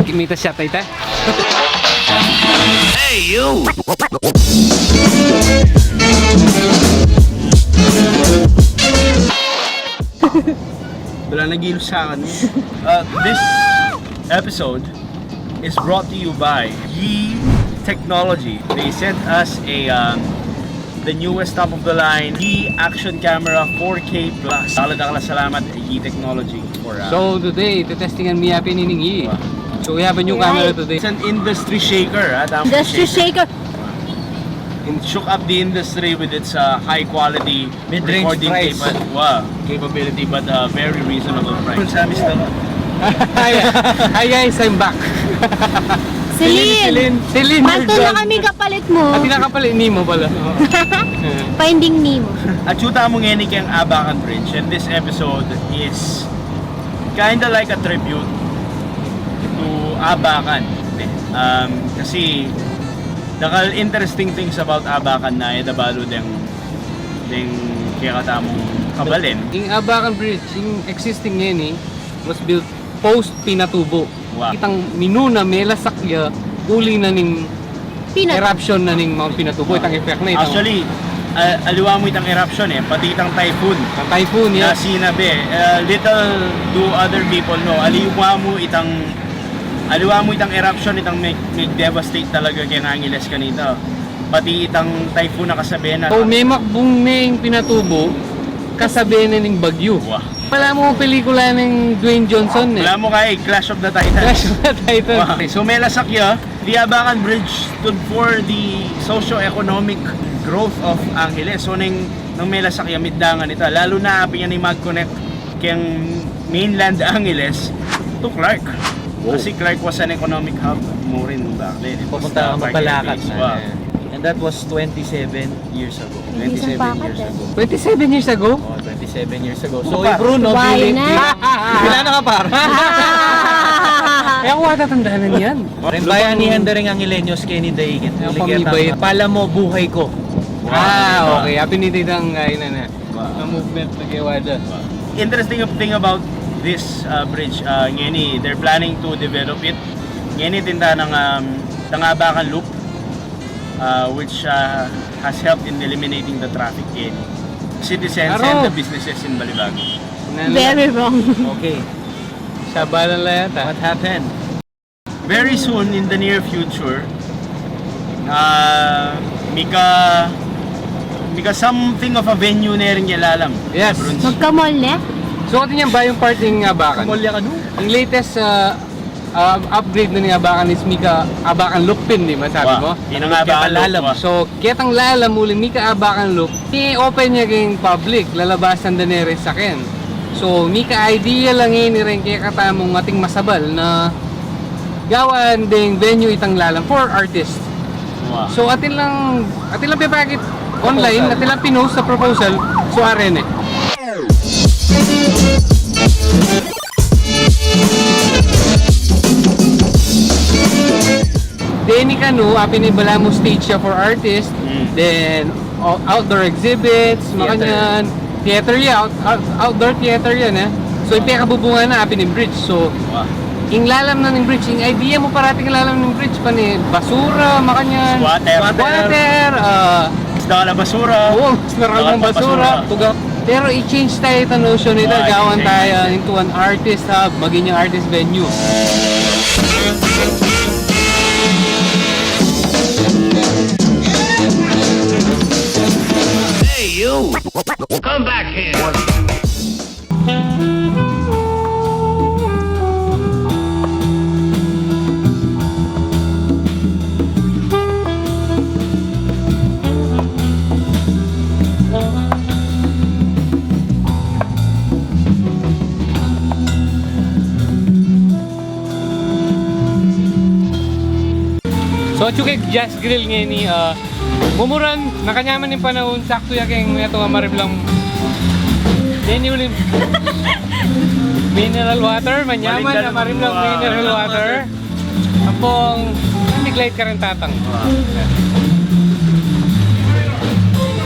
Kimita siya, tayta. Hey, you! Wala nag-ilos sa akin. This episode is brought to you by Yee Technology. They sent us the newest top of the line Yee Action Camera 4K Plus. Salamat Yee Technology for So today, testingan mi happy ni Ning. So we have a new camera today. it's an industry shaker. Industry shaker. It shook up the industry with its high quality Mid-range recording price. capability, but very reasonable price. Hi guys, I'm back. Celine! Celine, Manto na kami kapalit mo. At pinakapalit Nimo pala. Finding Nemo. At chuta mo ngayon ang Abacan Bridge, and this episode is kinda like a tribute to Abacan. Kasi the interesting things about Abacan na idabalo ding kaya katamong kabalin. Yung Abacan Bridge, yung existing ngayon was built post Pinatubo. Wow. Kitang minuna mela sakya uli na ning eruption na ning Mount Pinatubo. Itang effect na ito. Actually, aliwa mo itang eruption pati itang typhoon. Ang typhoon Na yan. sinabi, little do other people know. Aliwa mo itang eruption, itang mag-devastate talaga kaya nangiles kanito. Pati itang typhoon na kasabihan na. So may makbong ning Pinatubo, kasabi na ning bagyo. Wow. Wala mo pelikula ng Dwayne Johnson Wala mo kay Clash of the Titans. Clash of the Titans. Wow. Okay, so Mela Sakya, the Abacan Bridge stood for the socio-economic growth of Angeles. So nang Mela Sakya middangan ito, lalo na api niya ni mag-connect kayang mainland Angeles to Clark. Kasi Clark was an economic hub mo rin back then. Pupunta ka Mapalakat na. Wow. And that was 27 years ago. 27 years ago. 27 years ago? Oh, 27 years ago. So, Par. Bruno, Why dili. na? Kailan na ka par? Kaya ako matatandaan yan. Ren bayanihan da rin ang Ilenyos kay ni Daigit. Ang pamibayad. Pala mo, buhay ko. Okay. Happy ni Titang na. Wow. Ang movement na kiwada. Interesting thing about this bridge, ngeni, they're planning to develop it. Ngeni tinda ng Abacan Loop, which has helped in eliminating the traffic in citizens and the businesses in Balibago. Very wrong. Okay. Sabalan lang yata. What happened? Very soon in the near future, Mika something of a venue na rin lalam. Yes. Magkamol na. So kati niyan ba yung part ng Abacan? Kamolya ka no? Ang latest upgrade na ni Abacan is Mika Abacan Loop pin, di ba sabi mo? Yun ang Abacan Loop. So, kitang lalam uli Mika Abacan Loop, i-open niya kayong public, lalabasan din rin sa akin. So, Mika idea lang yun rin kaya katamong ating masabal na gawan ding venue itang lalam for artists. Wow. So, atin lang pipakit online, atin lang pinost sa proposal, so arin Then ikano, pinibala mo stage siya for artists, then outdoor exhibits, makanyan, theater yan, outdoor theater yan So ipikabubungan na apin ng bridge. So yung lalam na ng bridge, yung idea mo parating lalam ng bridge pa ni basura, makanyan, water, isda na basura. oo, naral ng basura, tuga. Pero i-change tayo ito notion nito, gawan tayo into an artist hub, maging yung artist venue. Hey, you! Come back here! So chukik jazz grill ngayon ni mumuran nakanyaman yung panahon sakto ya keng ito nga mariblang yan yung mineral water manyaman na mariblang mineral water apong miglite ka rin tatang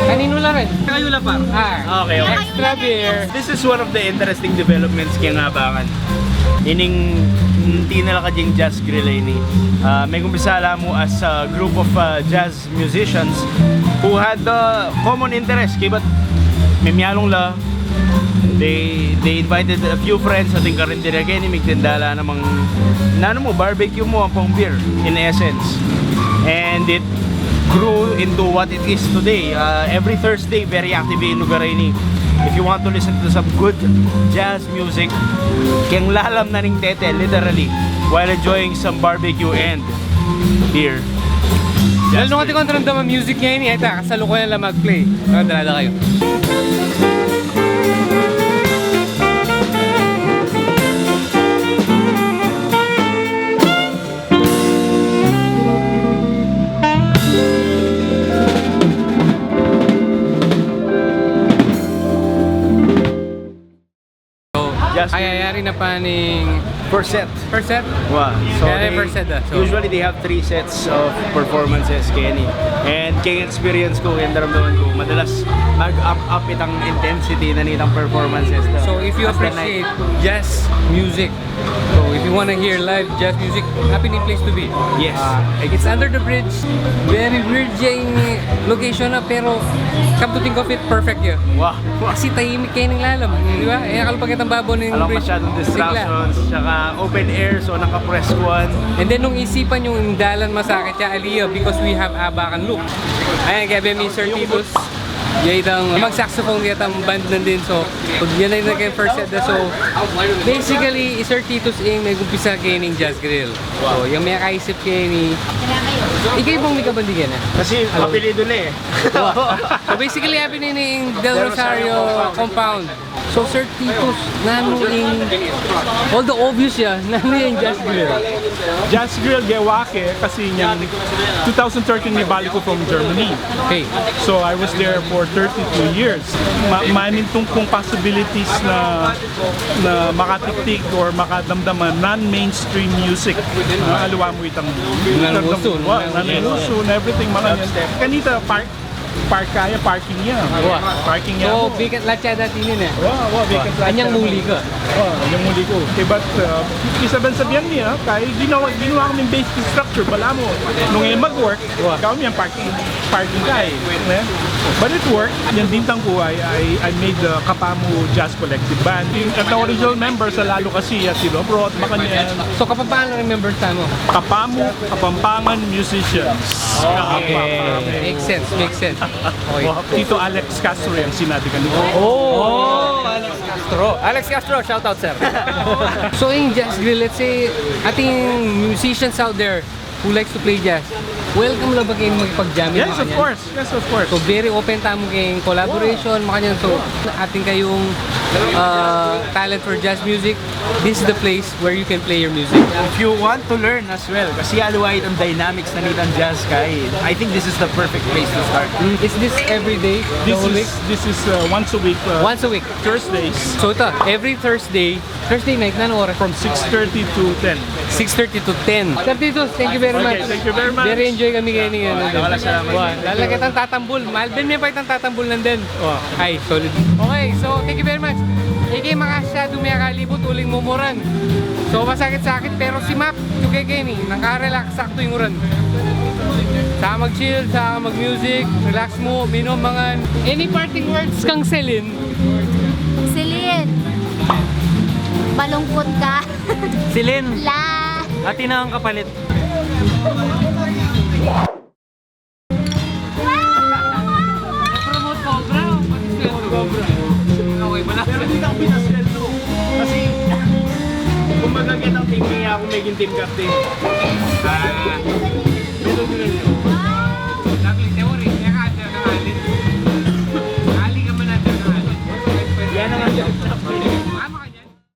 kanino lang rin Kayo lapar. Okay. extra beer. This is one of the interesting developments kaya nga Abacan. ining hindi nila kajing jazz grill ini. May kumbisala mo as a group of jazz musicians who had common interest kay ba't may miyalong la. They invited a few friends sa ting karinderiya kaya ni Migtindala namang nano mo barbecue mo ang pang beer in essence, and it grew into what it is today. Every Thursday very active in lugar ini. If you want to listen to some good jazz music, keng lalam na ning tete literally while enjoying some barbecue and beer. Lalo nung ating kontrandam ang music ngayon, ita, kasalukuyan lang mag-play. Dalala kayo. Ayayari na pa ning First set. first set. Wow. So Kaya first set so. usually they have 3 sets of performances Kenny. And kay experience ko, yung daramdaman ko, madalas mag-up itang intensity na nitang performances. So if you As the appreciate jazz music, so if you wanna hear live jazz music, happening place to be. Yes. It's under the bridge. Very weird yung location na, pero come to think of it, perfect yun. Wow. Kasi tahimik kayo ng lalam, di ba? Eh, kalapagit ang babo ng Alam bridge. masyadong distractions, tsaka open air, so naka-press one. And then nung isipan yung dalan masakit siya, Aliyah, because we have Abacan look. Ayan, kaya Mr. Titus. Yan itang mag-saxophone kaya itang band nandun. So, yan na yung first set na. So, basically, Sir Titus yung nag-umpisa kayo ng Jazz Grill. So, yung may kaisip kayo ni... Ikaw yung may kabandigan na. Kasi apelido na eh. So, basically, happy na yung Del Rosario compound. So, Sir Titus, nano yung... All the obvious yan, nano yung Jazz Grill. Jazz Grill Gewake kasi niyang 2013 ni balik ko from Germany. Okay. So I was there for 32 years. Manintong kong possibilities na makatiktik or makadamdaman non-mainstream music. Aluwa mo itang Nangusun. nangusun, everything mga yan. Kanita parking niya. Parking niya. So, bigat latsya dati yun eh. Wow, bigat lahat. Anyang muli ka. Yung muli ko. Okay, but isaban-sabihan niya, kaya ginawa kaming basic structure. Bala mo, nung mag-work, kami yung parking kaya. But it worked. Yung dintang ko I made the Kapamu Jazz Collective Band. At the original members, lalo kasi si Robrot, Makanyan. So, kapapaan ang members mo? Kapamu, Kapampangan Musicians. Okay. Makes sense. Okay. Tito Alex Castro yung sinabi kanina. Oh, Alex Castro, shout out sir. So in Jazz Grill, let's say ating musicians out there who likes to play jazz, welcome lang ba kayong magpag-jam? Yes, of course. So very open tamo kayong collaboration, makanyan. So ating kayong talent for jazz music, this is the place where you can play your music. If you want to learn as well, kasi aluway ang dynamics na nitang jazz kay, I think this is the perfect place to start. Is this every day? This is once a week. Once a week. Thursdays. So ito, every Thursday night, nano oras? From 6:30 to 10. 6:30 to 10. Sir Titus, thank you very much. Thank you very much. Very enjoy kami kayo niya. Salamat. Lalagay ang tatambul. Mahal din may pa itang tatambul nandun. Ay, solid. Okay, so thank you very much. Ikay makasya dumiyakalibot uling mumuran. So masakit-sakit pero si Map, chukay kayo ni. Nakarelax, sakto yung uran. Saka mag-chill, saka mag-music, relax mo, minom mga... Any parting words kang Celine? Celine, malungkot ka. Celine, La. ati na ang kapalit. Promote Cobra o pati Cobra? Okay, wala. Pero hindi ako pinasweldo. Kasi, kumbaga kitang team kaya ako maging team captain. Dito.